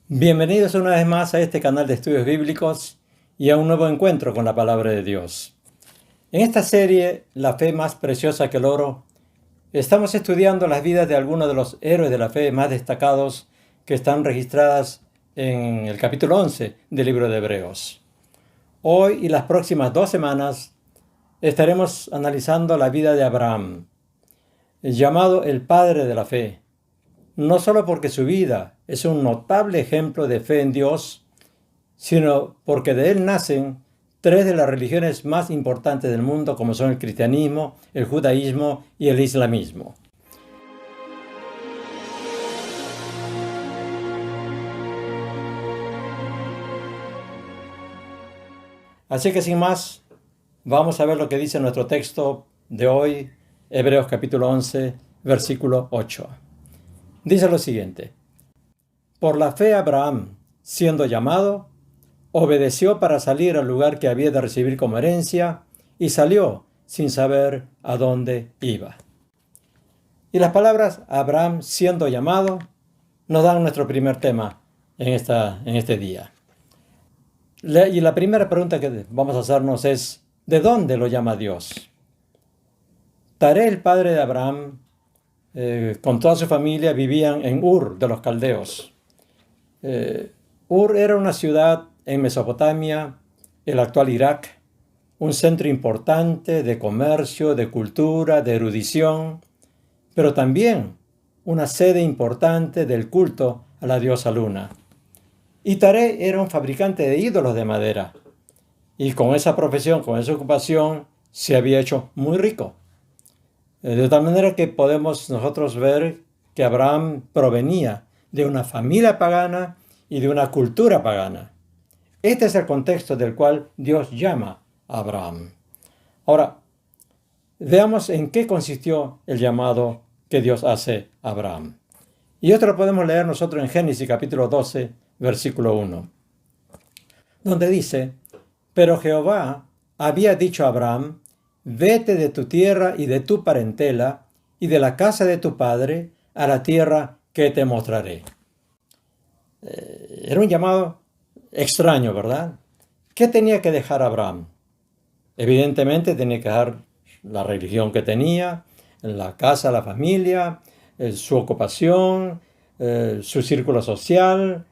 Bienvenidos una vez más a este canal de estudios bíblicos y a un nuevo encuentro con la palabra de Dios. En esta serie, La fe más preciosa que el oro, estamos estudiando las vidas de algunos de los héroes de la fe más destacados que están registradas en el capítulo 11 del libro de Hebreos. Hoy y las próximas 2 semanas estaremos analizando la vida de Abraham, llamado el padre de la fe. No solo porque su vida es un notable ejemplo de fe en Dios, sino porque de él nacen 3 de las religiones más importantes del mundo, como son el cristianismo, el judaísmo y el islamismo. Así que sin más, vamos a ver lo que dice nuestro texto de hoy, Hebreos capítulo 11, versículo 8. Dice lo siguiente: Por la fe Abraham, siendo llamado, obedeció para salir al lugar que había de recibir como herencia y salió sin saber a dónde iba. Y las palabras Abraham siendo llamado nos dan nuestro primer tema en este día. Y la primera pregunta que vamos a hacernos es: ¿de dónde lo llama Dios? Taré, el padre de Abraham, con toda su familia vivían en Ur de los Caldeos. Ur era una ciudad en Mesopotamia, el actual Irak, un centro importante de comercio, de cultura, de erudición, pero también una sede importante del culto a la diosa Luna. Y Taré era un fabricante de ídolos de madera, y con esa profesión, con esa ocupación, se había hecho muy rico. De tal manera que podemos nosotros ver que Abraham provenía de una familia pagana y de una cultura pagana. Este es el contexto del cual Dios llama a Abraham. Ahora, veamos en qué consistió el llamado que Dios hace a Abraham. Y esto lo podemos leer nosotros en Génesis capítulo 12, versículo 1, donde dice: Pero Jehová había dicho a Abraham: Vete de tu tierra y de tu parentela y de la casa de tu padre a la tierra que te mostraré. Era un llamado extraño, ¿verdad? ¿Qué tenía que dejar Abraham? Evidentemente tenía que dejar la religión que tenía, la casa, la familia, su ocupación, su círculo social,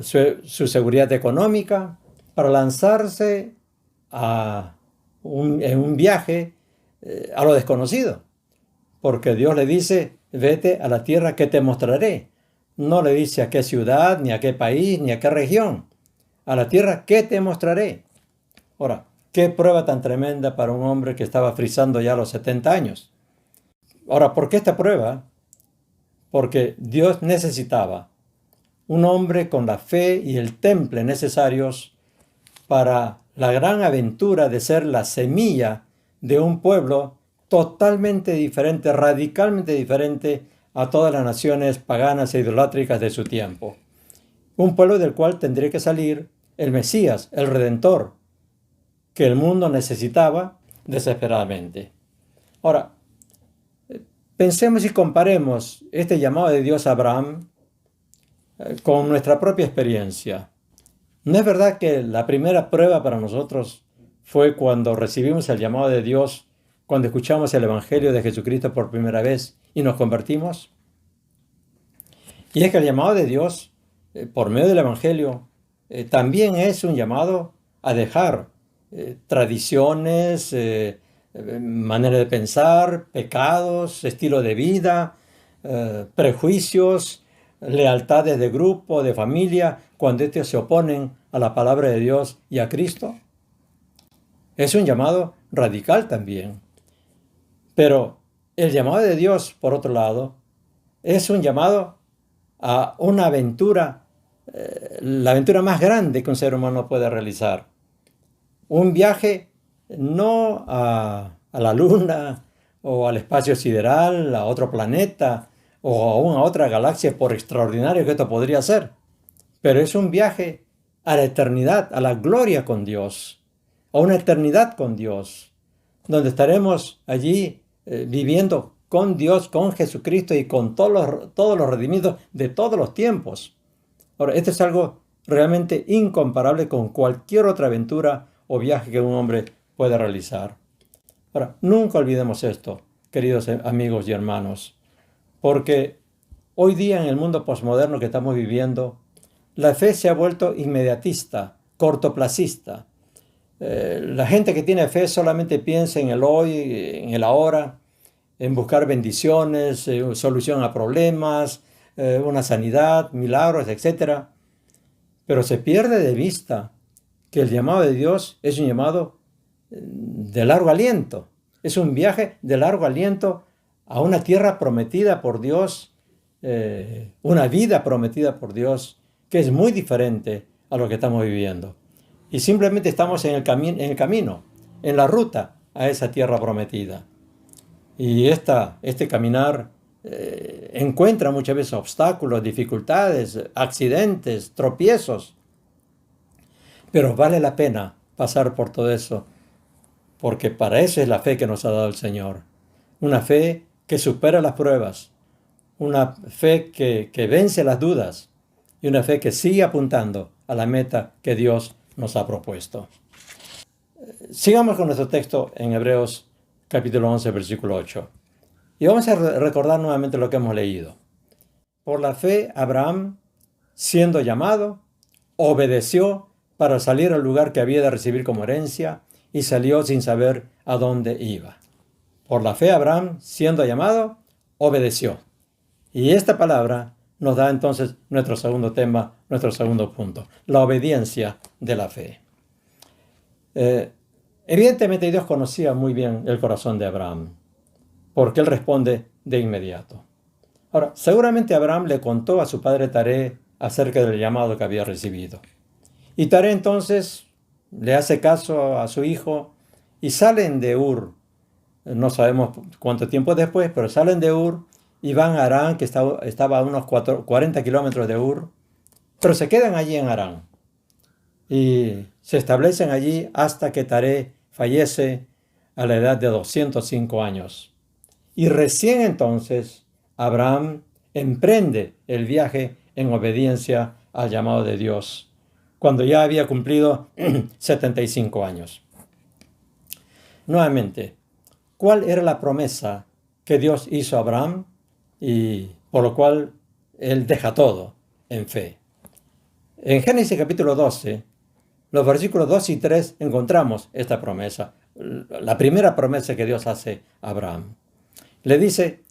su seguridad económica, para lanzarse en un viaje a lo desconocido. Porque Dios le dice: vete a la tierra que te mostraré. No le dice a qué ciudad, ni a qué país, ni a qué región. A la tierra que te mostraré. Ahora, qué prueba tan tremenda para un hombre que estaba frisando ya los 70 años. Ahora, ¿por qué esta prueba? Porque Dios necesitaba un hombre con la fe y el temple necesarios para la gran aventura de ser la semilla de un pueblo totalmente diferente, radicalmente diferente a todas las naciones paganas e idolátricas de su tiempo. Un pueblo del cual tendría que salir el Mesías, el Redentor, que el mundo necesitaba desesperadamente. Ahora, pensemos y comparemos este llamado de Dios a Abraham con nuestra propia experiencia. ¿No es verdad que la primera prueba para nosotros fue cuando recibimos el llamado de Dios, cuando escuchamos el Evangelio de Jesucristo por primera vez y nos convertimos? Y es que el llamado de Dios, por medio del Evangelio, también es un llamado a dejar tradiciones, manera de pensar, pecados, estilo de vida, prejuicios, lealtades de grupo, de familia, cuando estos se oponen a la palabra de Dios y a Cristo. Es un llamado radical también. Pero el llamado de Dios, por otro lado, es un llamado a una aventura, la aventura más grande que un ser humano puede realizar. Un viaje no a la luna o al espacio sideral, a otro planeta o aún a otra galaxia, por extraordinario que esto podría ser. Pero es un viaje a la eternidad, a la gloria con Dios, a una eternidad con Dios, donde estaremos allí viviendo con Dios, con Jesucristo y con todos los redimidos de todos los tiempos. Ahora, esto es algo realmente incomparable con cualquier otra aventura o viaje que un hombre pueda realizar. Ahora, nunca olvidemos esto, queridos amigos y hermanos, porque hoy día en el mundo posmoderno que estamos viviendo, la fe se ha vuelto inmediatista, cortoplacista. La gente que tiene fe solamente piensa en el hoy, en el ahora, en buscar bendiciones, solución a problemas, una sanidad, milagros, etc. Pero se pierde de vista que el llamado de Dios es un llamado de largo aliento. Es un viaje de largo aliento a una tierra prometida por Dios, una vida prometida por Dios, que es muy diferente a lo que estamos viviendo. Y simplemente estamos en el camino, en la ruta a esa tierra prometida. Y este caminar encuentra muchas veces obstáculos, dificultades, accidentes, tropiezos. Pero vale la pena pasar por todo eso, porque para eso es la fe que nos ha dado el Señor. Una fe que supera las pruebas, una fe que vence las dudas y una fe que sigue apuntando a la meta que Dios nos ha propuesto. Sigamos con nuestro texto en Hebreos capítulo 11, versículo 8. Y vamos a recordar nuevamente lo que hemos leído. Por la fe, Abraham, siendo llamado, obedeció para salir al lugar que había de recibir como herencia y salió sin saber a dónde iba. Por la fe, Abraham, siendo llamado, obedeció. Y esta palabra nos da entonces nuestro segundo tema, nuestro segundo punto, la obediencia de la fe. Evidentemente Dios conocía muy bien el corazón de Abraham, porque él responde de inmediato. Ahora, seguramente Abraham le contó a su padre Taré acerca del llamado que había recibido. Y Taré entonces le hace caso a su hijo y salen de Ur. No sabemos cuánto tiempo después, pero salen de Ur y van a Harán, que estaba a unos 40 kilómetros de Ur, pero se quedan allí en Harán. Y se establecen allí hasta que Taré fallece a la edad de 205 años. Y recién entonces Abraham emprende el viaje en obediencia al llamado de Dios, cuando ya había cumplido 75 años. Nuevamente, ¿cuál era la promesa que Dios hizo a Abraham y por lo cual él deja todo en fe? En Génesis capítulo 12, los versículos 2 y 3 encontramos esta promesa, la primera promesa que Dios hace a Abraham. Le dice,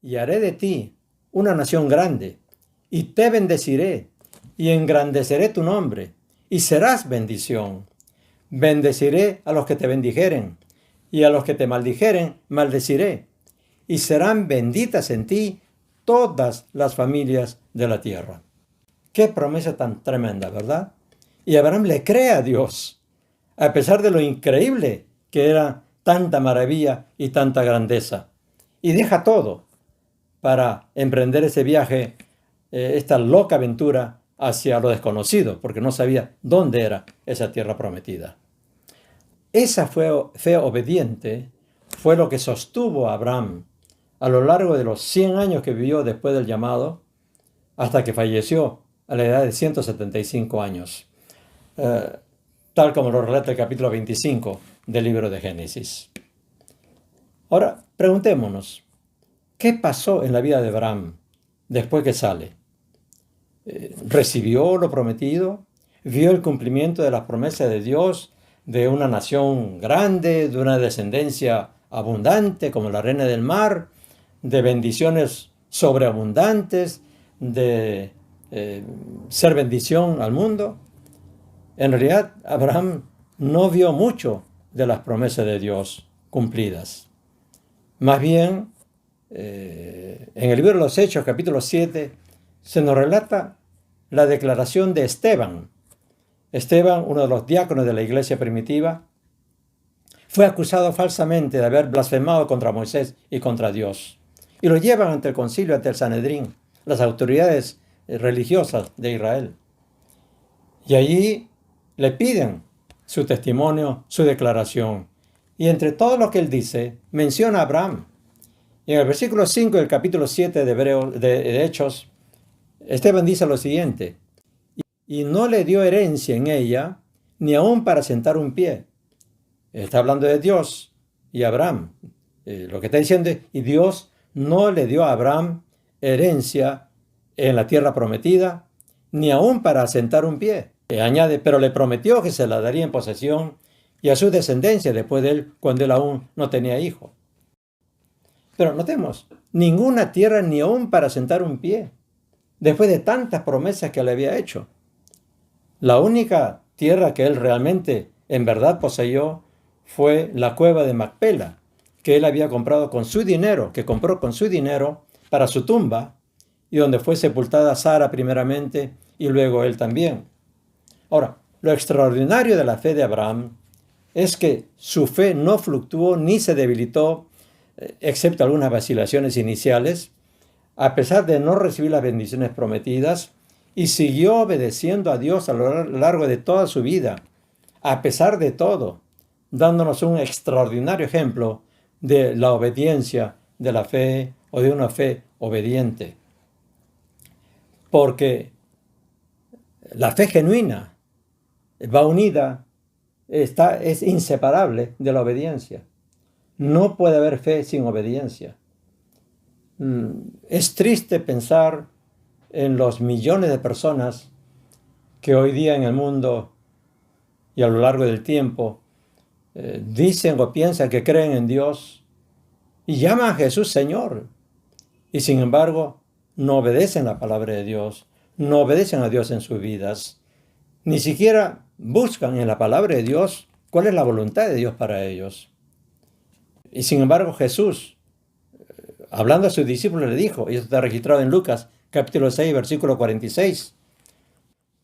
y haré de ti una nación grande, y te bendeciré, y engrandeceré tu nombre, y serás bendición. Bendeciré a los que te bendijeren, y a los que te maldijeren, maldeciré, y serán benditas en ti todas las familias de la tierra. Qué promesa tan tremenda, ¿verdad? Y Abraham le cree a Dios, a pesar de lo increíble que era tanta maravilla y tanta grandeza. Y deja todo para emprender ese viaje, esta loca aventura hacia lo desconocido, porque no sabía dónde era esa tierra prometida. Esa fe obediente fue lo que sostuvo a Abraham a lo largo de los 100 años que vivió después del llamado, hasta que falleció a la edad de 175 años, tal como lo relata el capítulo 25 del libro de Génesis. Ahora, preguntémonos, ¿qué pasó en la vida de Abraham después que sale? ¿Recibió lo prometido? ¿Vio el cumplimiento de las promesas de Dios de una nación grande, de una descendencia abundante como la arena del mar, de bendiciones sobreabundantes, de ser bendición al mundo? En realidad, Abraham no vio mucho de las promesas de Dios cumplidas. Más bien, en el libro de los Hechos, capítulo 7, se nos relata la declaración de Esteban. Esteban, uno de los diáconos de la iglesia primitiva, fue acusado falsamente de haber blasfemado contra Moisés y contra Dios. Y lo llevan ante el concilio, ante el Sanedrín, las autoridades religiosas de Israel. Y allí le piden su testimonio, su declaración. Y entre todo lo que él dice, menciona a Abraham. Y en el versículo 5 del capítulo 7 de Hechos, Esteban dice lo siguiente: y no le dio herencia en ella, ni aun para sentar un pie. Está hablando de Dios y Abraham. Lo que está diciendo es, y Dios no le dio a Abraham herencia en la tierra prometida, ni aun para sentar un pie. Añade, pero le prometió que se la daría en posesión y a su descendencia después de él, cuando él aún no tenía hijo. Pero notemos, ninguna tierra ni aun para sentar un pie, después de tantas promesas que le había hecho. La única tierra que él realmente, en verdad, poseyó fue la cueva de Macpela, que él había comprado con su dinero, que compró con su dinero para su tumba, y donde fue sepultada Sara primeramente, y luego él también. Ahora, lo extraordinario de la fe de Abraham es que su fe no fluctuó ni se debilitó, excepto algunas vacilaciones iniciales, a pesar de no recibir las bendiciones prometidas, y siguió obedeciendo a Dios a lo largo de toda su vida, a pesar de todo, dándonos un extraordinario ejemplo de la obediencia de la fe o de una fe obediente. Porque la fe genuina va unida, es inseparable de la obediencia. No puede haber fe sin obediencia. Es triste pensar en los millones de personas que hoy día en el mundo y a lo largo del tiempo dicen o piensan que creen en Dios y llaman a Jesús Señor, y sin embargo no obedecen la palabra de Dios, no obedecen a Dios en sus vidas, ni siquiera buscan en la palabra de Dios cuál es la voluntad de Dios para ellos. Y sin embargo Jesús, hablando a sus discípulos, le dijo, y esto está registrado en Lucas capítulo 6, versículo 46,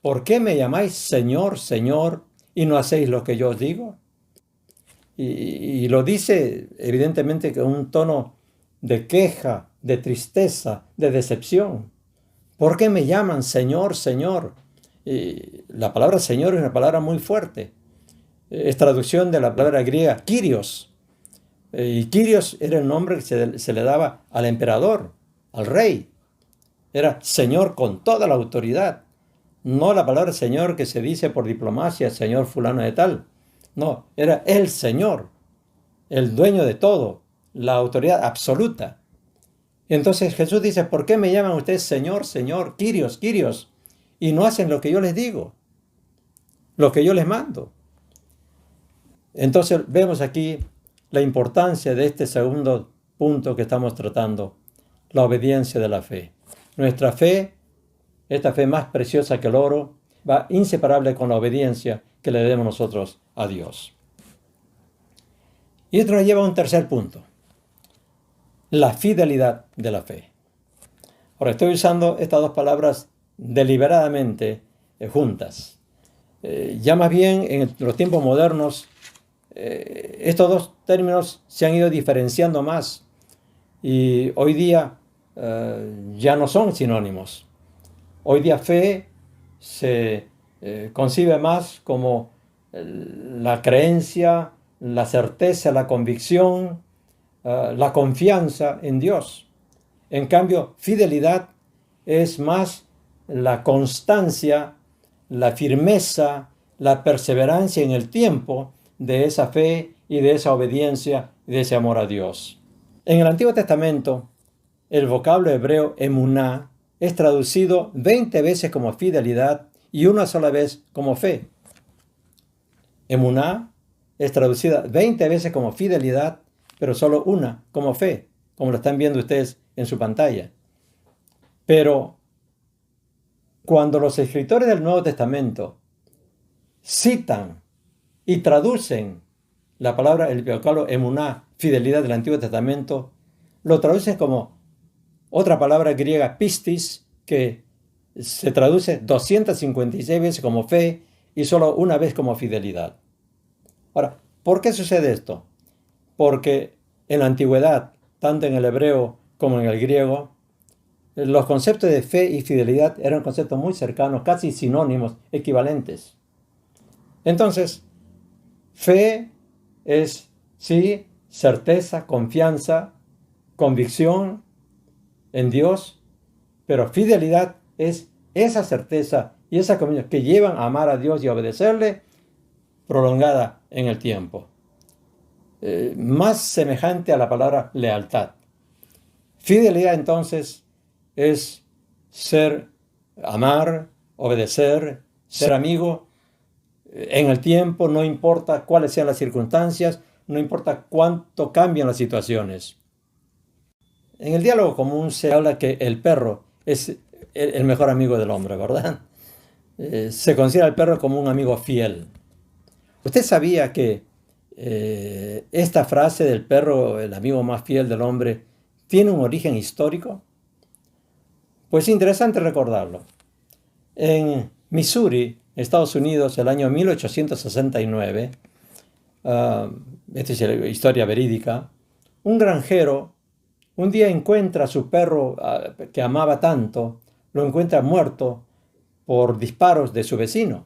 ¿por qué me llamáis Señor, Señor, y no hacéis lo que yo os digo? Y lo dice evidentemente con un tono de queja, de tristeza, de decepción. ¿Por qué me llaman Señor, Señor? Y la palabra Señor es una palabra muy fuerte. Es traducción de la palabra griega Kyrios. Y Kyrios era el nombre que se le daba al emperador, al rey. Era Señor con toda la autoridad. No la palabra Señor que se dice por diplomacia, Señor fulano de tal. No, era el Señor, el dueño de todo, la autoridad absoluta. Entonces Jesús dice, ¿por qué me llaman ustedes Señor, Señor, Kyrios, Kyrios? Y no hacen lo que yo les digo, lo que yo les mando. Entonces vemos aquí la importancia de este segundo punto que estamos tratando, la obediencia de la fe. Nuestra fe, esta fe más preciosa que el oro, va inseparable con la obediencia que le debemos nosotros a Dios. Y esto nos lleva a un tercer punto, la fidelidad de la fe. Ahora estoy usando estas dos palabras deliberadamente juntas. Ya más bien en los tiempos modernos, estos dos términos se han ido diferenciando más y hoy día ya no son sinónimos. Hoy día fe se concibe más como la creencia, la certeza, la convicción, la confianza en Dios. En cambio, fidelidad es más la constancia, la firmeza, la perseverancia en el tiempo de esa fe y de esa obediencia y de ese amor a Dios. En el Antiguo Testamento, el vocablo hebreo emuná es traducido 20 veces como fidelidad y una sola vez como fe. Emuná es traducida 20 veces como fidelidad, pero solo una como fe, como lo están viendo ustedes en su pantalla. Pero cuando los escritores del Nuevo Testamento citan y traducen la palabra, el vocablo emuná, fidelidad del Antiguo Testamento, lo traducen como otra palabra griega, pistis, que se traduce 256 veces como fe y solo una vez como fidelidad. Ahora, ¿por qué sucede esto? Porque en la antigüedad, tanto en el hebreo como en el griego, los conceptos de fe y fidelidad eran conceptos muy cercanos, casi sinónimos, equivalentes. Entonces, fe es, sí, certeza, confianza, convicción en Dios, pero fidelidad es esa certeza y esas convicciones que llevan a amar a Dios y a obedecerle, prolongada en el tiempo. Más semejante a la palabra lealtad. Fidelidad entonces es amar, obedecer, ser amigo en el tiempo, no importa cuáles sean las circunstancias, no importa cuánto cambian las situaciones. En el diálogo común se habla que el perro es el mejor amigo del hombre, ¿verdad? Se considera al perro como un amigo fiel. ¿Usted sabía que esta frase del perro, el amigo más fiel del hombre, tiene un origen histórico? Pues es interesante recordarlo. En Missouri, Estados Unidos, el año 1869, esta es la historia verídica, un granjero un día encuentra a su perro que amaba tanto, lo encuentra muerto por disparos de su vecino.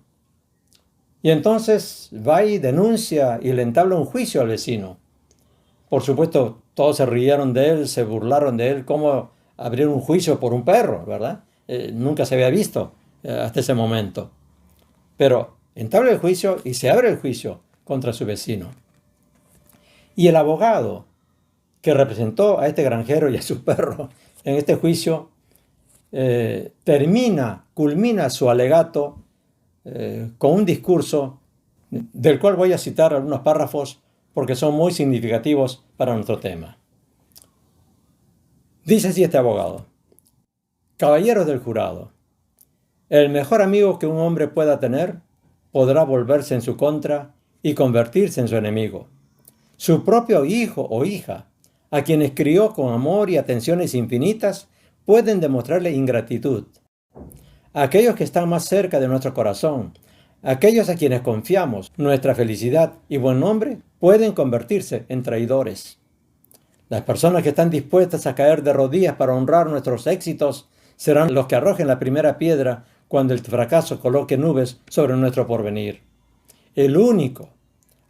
Y entonces va y denuncia y le entabla un juicio al vecino. Por supuesto, todos se rieron de él, se burlaron de él, cómo abrir un juicio por un perro, ¿verdad? Nunca se había visto hasta ese momento. Pero entabla el juicio y se abre el juicio contra su vecino. Y el abogado que representó a este granjero y a su perro en este juicio culmina su alegato con un discurso del cual voy a citar algunos párrafos porque son muy significativos para nuestro tema. Dice así este abogado: caballeros del jurado, el mejor amigo que un hombre pueda tener podrá volverse en su contra y convertirse en su enemigo. Su propio hijo o hija, a quienes crió con amor y atenciones infinitas, pueden demostrarle ingratitud. Aquellos que están más cerca de nuestro corazón, aquellos a quienes confiamos nuestra felicidad y buen nombre, pueden convertirse en traidores. Las personas que están dispuestas a caer de rodillas para honrar nuestros éxitos serán los que arrojen la primera piedra cuando el fracaso coloque nubes sobre nuestro porvenir. El único,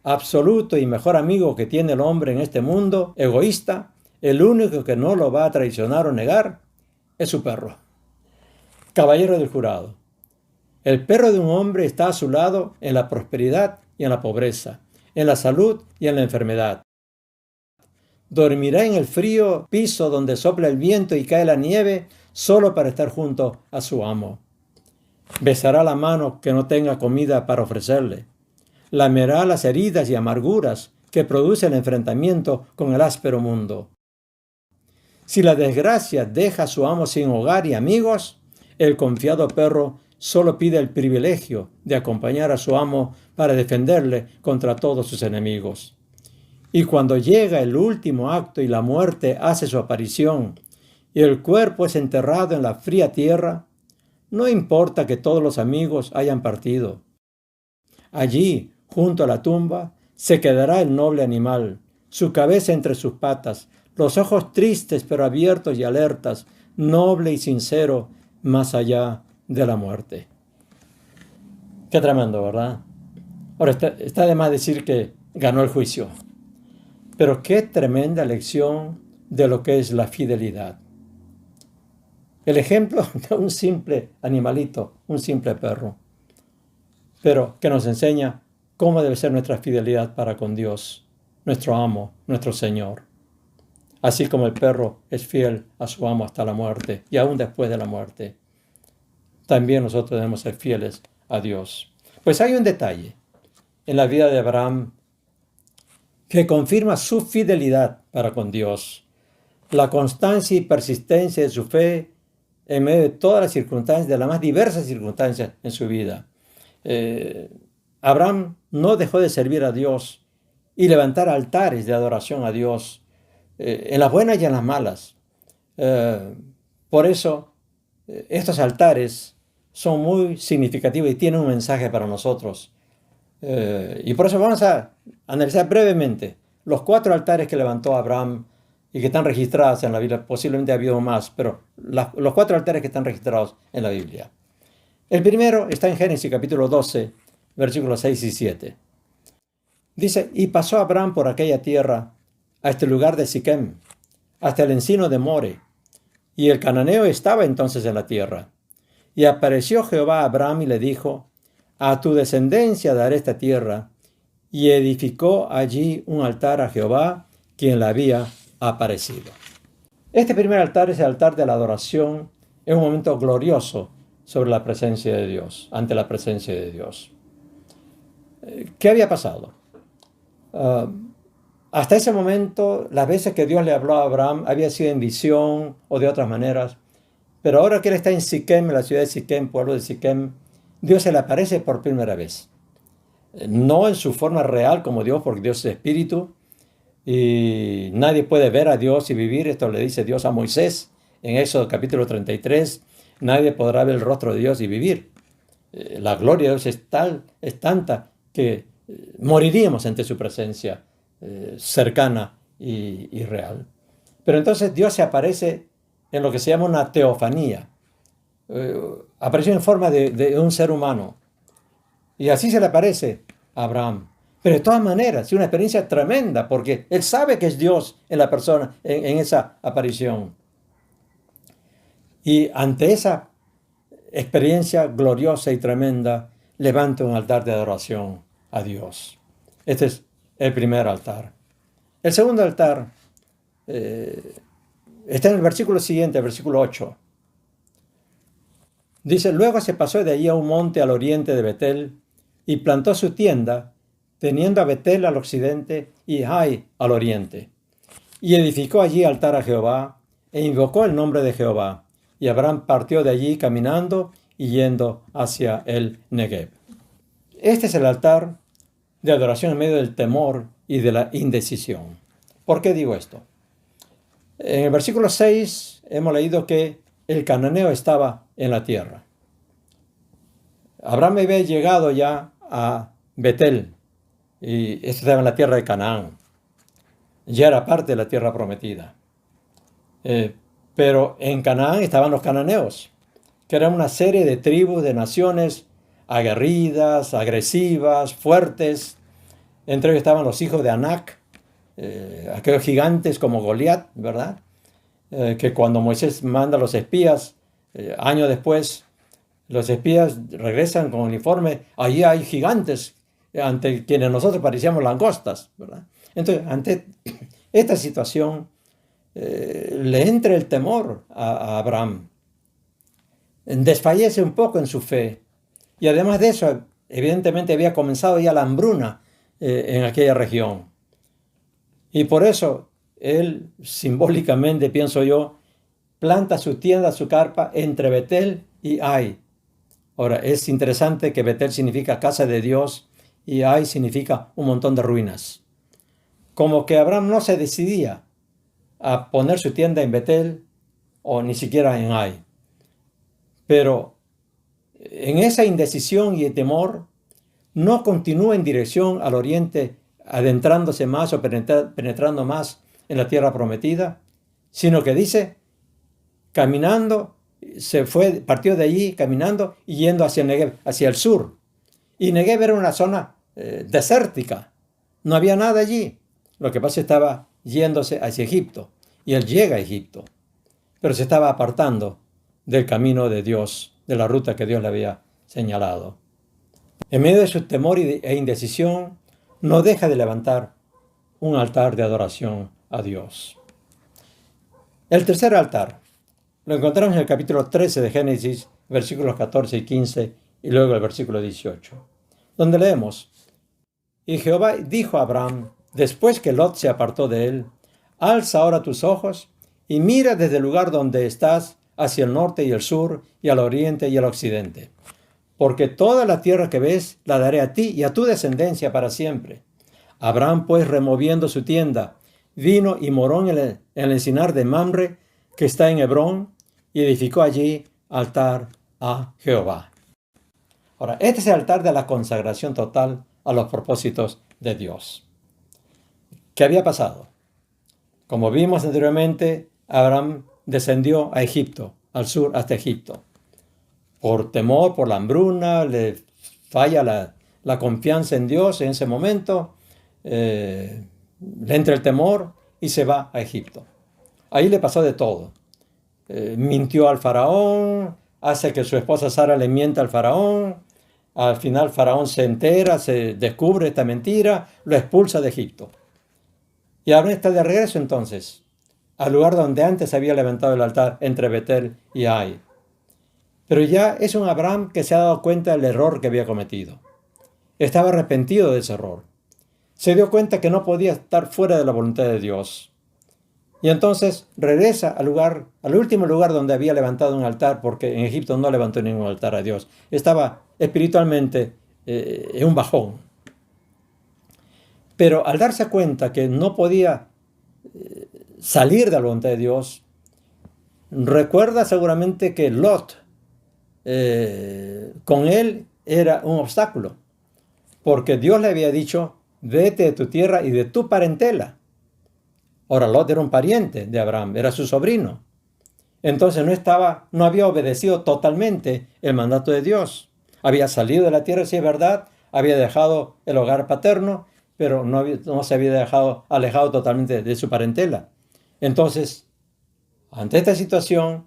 absoluto y mejor amigo que tiene el hombre en este mundo egoísta, el único que no lo va a traicionar o negar, es su perro. Caballero del jurado, el perro de un hombre está a su lado en la prosperidad y en la pobreza, en la salud y en la enfermedad. Dormirá en el frío piso donde sopla el viento y cae la nieve solo para estar junto a su amo. Besará la mano que no tenga comida para ofrecerle. Lamerá las heridas y amarguras que produce el enfrentamiento con el áspero mundo. Si la desgracia deja a su amo sin hogar y amigos, el confiado perro solo pide el privilegio de acompañar a su amo para defenderle contra todos sus enemigos. Y cuando llega el último acto y la muerte hace su aparición y el cuerpo es enterrado en la fría tierra, no importa que todos los amigos hayan partido. Allí, junto a la tumba, se quedará el noble animal, su cabeza entre sus patas, los ojos tristes pero abiertos y alertas, noble y sincero, más allá de la muerte. Qué tremendo, ¿verdad? Ahora, está de más decir que ganó el juicio. Pero qué tremenda lección de lo que es la fidelidad. El ejemplo de un simple animalito, un simple perro, pero que nos enseña cómo debe ser nuestra fidelidad para con Dios, nuestro amo, nuestro Señor. Así como el perro es fiel a su amo hasta la muerte y aún después de la muerte, también nosotros debemos ser fieles a Dios. Pues hay un detalle en la vida de Abraham que confirma su fidelidad para con Dios, la constancia y persistencia de su fe en medio de todas las circunstancias, de las más diversas circunstancias en su vida. Abraham no dejó de servir a Dios y levantar altares de adoración a Dios, en las buenas y en las malas. Por eso, estos altares son muy significativos y tienen un mensaje para nosotros. Y por eso vamos a analizar brevemente los 4 altares que levantó Abraham y que están registrados en la Biblia. Posiblemente ha habido más, pero los 4 altares que están registrados en la Biblia. El primero está en Génesis capítulo 12, versículos 6 y 7. Dice: y pasó Abraham por aquella tierra, a este lugar de Siquem, hasta el encino de More, y el cananeo estaba entonces en la tierra. Y apareció Jehová a Abraham y le dijo: a tu descendencia daré esta tierra. Y edificó allí un altar a Jehová, quien le había aparecido. Este primer altar es el altar de la adoración. Es un momento glorioso sobre la presencia de Dios, ante la presencia de Dios. ¿Qué había pasado? Hasta ese momento, las veces que Dios le habló a Abraham había sido en visión o de otras maneras. Pero ahora que él está en Siquem, en la ciudad de Siquem, pueblo de Siquem, Dios se le aparece por primera vez. No en su forma real como Dios, porque Dios es espíritu y nadie puede ver a Dios y vivir. Esto le dice Dios a Moisés en Éxodo capítulo 33. Nadie podrá ver el rostro de Dios y vivir. La gloria de Dios es tanta que moriríamos ante su presencia cercana y real. Pero entonces Dios se aparece en lo que se llama una teofanía. Apareció en forma de un ser humano. Y así se le aparece a Abraham. Pero de todas maneras, es una experiencia tremenda porque él sabe que es Dios en la persona, en esa aparición. Y ante esa experiencia gloriosa y tremenda, levanta un altar de adoración a Dios. Este es el primer altar. El segundo altar está en el versículo siguiente, el versículo 8. Dice: luego se pasó de allí a un monte al oriente de Betel y plantó su tienda, teniendo a Betel al occidente y Hai al oriente. Y edificó allí altar a Jehová e invocó el nombre de Jehová. Y Abraham partió de allí caminando y yendo hacia el Negev. Este es el altar de adoración en medio del temor y de la indecisión. ¿Por qué digo esto? En el versículo 6 hemos leído que el cananeo estaba en la tierra. Abraham había llegado ya a Betel y esto estaba en la tierra de Canaán. Ya era parte de la tierra prometida. Pero en Canaán estaban los cananeos, que eran una serie de tribus, de naciones aguerridas, agresivas, fuertes. Entre ellos estaban los hijos de Anac, aquellos gigantes como Goliat, ¿verdad? Que cuando Moisés manda a los espías, años después, los espías regresan con uniforme. Allí hay gigantes ante quienes nosotros parecíamos langostas, ¿verdad? Entonces, ante esta situación, le entra el temor a Abraham. Desfallece un poco en su fe. Y además de eso, evidentemente había comenzado ya la hambruna en aquella región. Y por eso él, simbólicamente, pienso yo, planta su tienda, su carpa entre Betel y Ai. Ahora, es interesante que Betel significa casa de Dios y Ai significa un montón de ruinas. Como que Abraham no se decidía a poner su tienda en Betel o ni siquiera en Ai. Pero en esa indecisión y temor, no continúa en dirección al oriente, adentrándose más o penetrando más en la tierra prometida, sino que dice, caminando, partió de allí caminando y yendo hacia Negev, hacia el sur. Y Negev era una zona desértica, no había nada allí. Lo que pasa es que estaba yéndose hacia Egipto, y él llega a Egipto, pero se estaba apartando del camino de Dios, de la ruta que Dios le había señalado. En medio de su temor e indecisión, no deja de levantar un altar de adoración a Dios. El tercer altar lo encontramos en el capítulo 13 de Génesis, versículos 14 y 15, y luego el versículo 18, donde leemos: y Jehová dijo a Abraham, después que Lot se apartó de él: alza ahora tus ojos y mira desde el lugar donde estás hacia el norte y el sur, y al oriente y al occidente. Porque toda la tierra que ves la daré a ti y a tu descendencia para siempre. Abraham, pues, removiendo su tienda, vino y moró en el encinar de Mamre, que está en Hebrón, y edificó allí altar a Jehová. Ahora, este es el altar de la consagración total a los propósitos de Dios. ¿Qué había pasado? Como vimos anteriormente, Abraham descendió a Egipto, al sur hasta Egipto. Por temor, por la hambruna, le falla la confianza en Dios en ese momento, le entra el temor y se va a Egipto. Ahí le pasó de todo. Mintió al faraón, hace que su esposa Sara le mienta al faraón. Al final Faraón se entera, se descubre esta mentira, lo expulsa de Egipto. Y Abraham está de regreso entonces al lugar donde antes había levantado el altar entre Betel y Ai. Pero ya es un Abraham que se ha dado cuenta del error que había cometido. Estaba arrepentido de ese error. Se dio cuenta que no podía estar fuera de la voluntad de Dios. Y entonces regresa al último lugar donde había levantado un altar, porque en Egipto no levantó ningún altar a Dios. Estaba espiritualmente en un bajón. Pero al darse cuenta que no podía salir de la voluntad de Dios, recuerda seguramente que Lot con él era un obstáculo, porque Dios le había dicho, vete de tu tierra y de tu parentela. Ahora Lot era un pariente de Abraham, era su sobrino. Entonces no había obedecido totalmente el mandato de Dios. Había salido de la tierra, sí es verdad, había dejado el hogar paterno, pero no se había alejado totalmente de su parentela. Entonces, ante esta situación,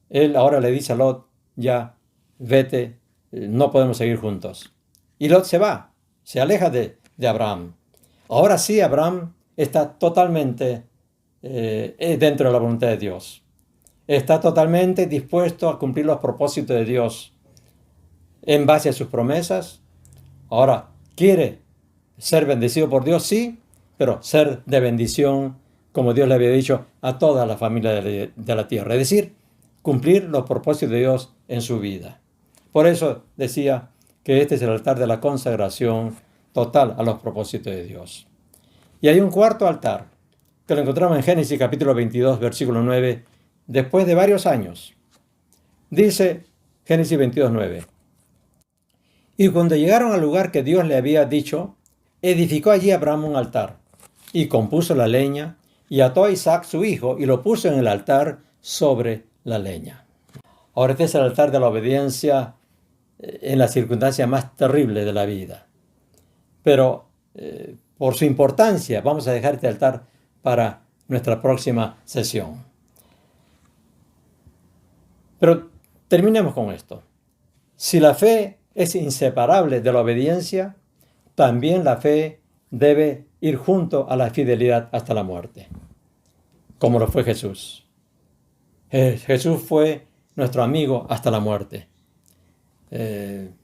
él ahora le dice a Lot, ya, vete, no podemos seguir juntos. Y Lot se va, se aleja de Abraham. Ahora sí, Abraham está totalmente dentro de la voluntad de Dios. Está totalmente dispuesto a cumplir los propósitos de Dios en base a sus promesas. Ahora, quiere ser bendecido por Dios, sí, pero ser de bendición, como Dios le había dicho, a toda la familia de la tierra. Es decir, cumplir los propósitos de Dios en su vida. Por eso decía que este es el altar de la consagración total a los propósitos de Dios. Y hay un cuarto altar, que lo encontramos en Génesis capítulo 22, versículo 9, después de varios años. Dice Génesis 22, 9. Y cuando llegaron al lugar que Dios le había dicho, edificó allí Abraham un altar, y compuso la leña, y ató a Isaac su hijo, y lo puso en el altar sobre la leña. Ahora este es el altar de la obediencia en la circunstancia más terrible de la vida. Pero por su importancia, vamos a dejar este altar para nuestra próxima sesión. Pero terminemos con esto. Si la fe es inseparable de la obediencia, también la fe debe ir junto a la fidelidad hasta la muerte, como lo fue Jesús. Jesús fue nuestro amigo hasta la muerte.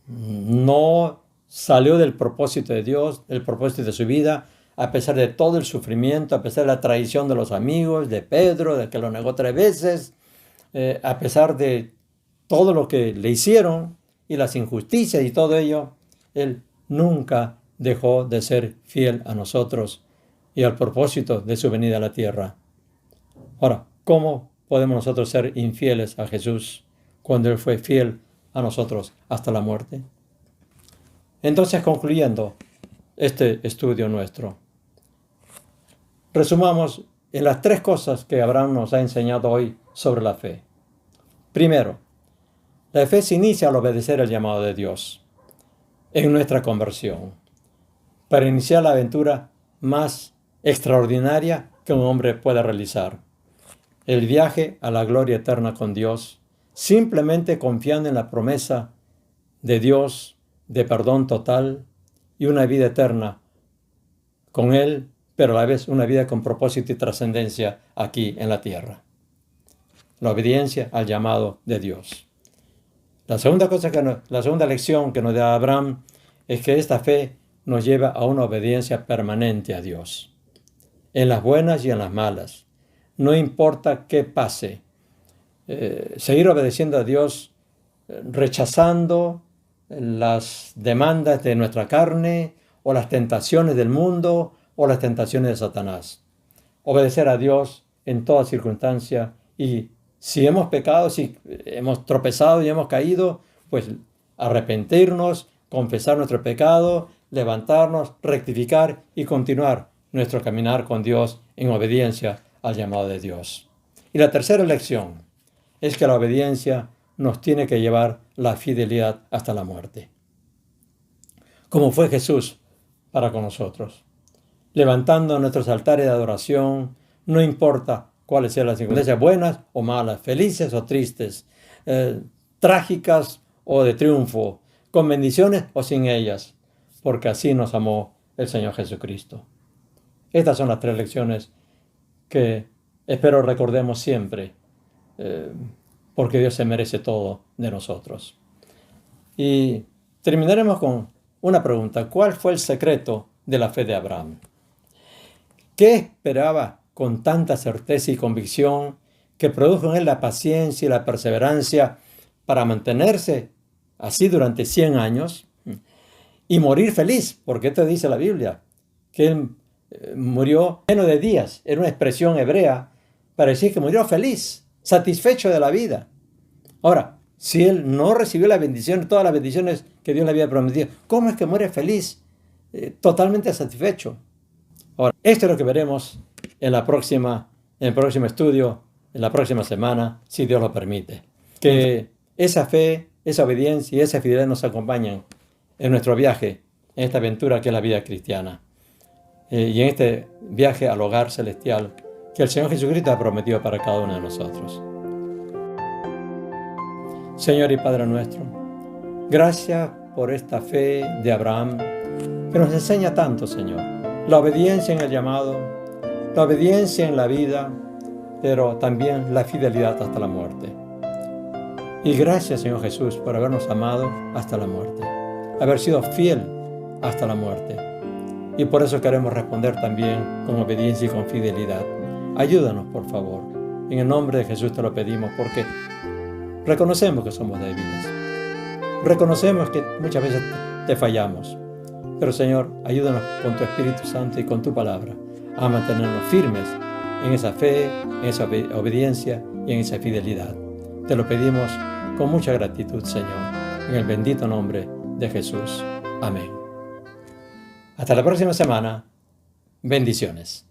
No salió del propósito de Dios, del propósito de su vida, a pesar de todo el sufrimiento, a pesar de la traición de los amigos, de Pedro, de que lo negó 3 veces, a pesar de todo lo que le hicieron y las injusticias y todo ello, Él nunca dejó de ser fiel a nosotros y al propósito de su venida a la tierra. Ahora, ¿cómo podemos nosotros ser infieles a Jesús cuando Él fue fiel a nosotros hasta la muerte? Entonces, concluyendo este estudio nuestro, resumamos en las 3 cosas que Abraham nos ha enseñado hoy sobre la fe. Primero, la fe se inicia al obedecer el llamado de Dios en nuestra conversión, para iniciar la aventura más extraordinaria que un hombre pueda realizar, el viaje a la gloria eterna con Dios, simplemente confiando en la promesa de Dios de perdón total y una vida eterna con Él, pero a la vez una vida con propósito y trascendencia aquí en la tierra. La obediencia al llamado de Dios. La segunda lección que nos da Abraham es que esta fe nos lleva a una obediencia permanente a Dios, en las buenas y en las malas. No importa qué pase, seguir obedeciendo a Dios, rechazando las demandas de nuestra carne o las tentaciones del mundo o las tentaciones de Satanás. Obedecer a Dios en toda circunstancia, y si hemos pecado, si hemos tropezado y hemos caído, pues arrepentirnos, confesar nuestro pecado, levantarnos, rectificar y continuar nuestro caminar con Dios en obediencia al llamado de Dios. Y la tercera lección es que la obediencia nos tiene que llevar la fidelidad hasta la muerte, como fue Jesús para con nosotros, levantando nuestros altares de adoración, no importa cuáles sean las circunstancias, buenas o malas, felices o tristes, trágicas o de triunfo, con bendiciones o sin ellas, porque así nos amó el Señor Jesucristo. Estas son las 3 lecciones que espero recordemos siempre, porque Dios se merece todo de nosotros. Y terminaremos con una pregunta. ¿Cuál fue el secreto de la fe de Abraham? ¿Qué esperaba con tanta certeza y convicción que produjo en él la paciencia y la perseverancia para mantenerse así durante 100 años y morir feliz? Porque esto dice la Biblia, que él murió lleno de días. Era una expresión hebrea para decir que murió feliz, satisfecho de la vida. Ahora, si él no recibió las bendiciones, todas las bendiciones que Dios le había prometido, ¿cómo es que muere feliz, totalmente satisfecho? Ahora, esto es lo que veremos en el próximo estudio, en la próxima semana, si Dios lo permite. Que esa fe, esa obediencia y esa fidelidad nos acompañen en nuestro viaje, en esta aventura que es la vida cristiana. Y en este viaje al hogar celestial que el Señor Jesucristo ha prometido para cada uno de nosotros. Señor y Padre nuestro, gracias por esta fe de Abraham que nos enseña tanto, Señor. La obediencia en el llamado, la obediencia en la vida, pero también la fidelidad hasta la muerte. Y gracias, Señor Jesús, por habernos amado hasta la muerte, haber sido fiel hasta la muerte. Y por eso queremos responder también con obediencia y con fidelidad. Ayúdanos, por favor. En el nombre de Jesús te lo pedimos, porque reconocemos que somos débiles. Reconocemos que muchas veces te fallamos. Pero, Señor, ayúdanos con tu Espíritu Santo y con tu palabra a mantenernos firmes en esa fe, en esa obediencia y en esa fidelidad. Te lo pedimos con mucha gratitud, Señor, en el bendito nombre de Jesús. Amén. Hasta la próxima semana. Bendiciones.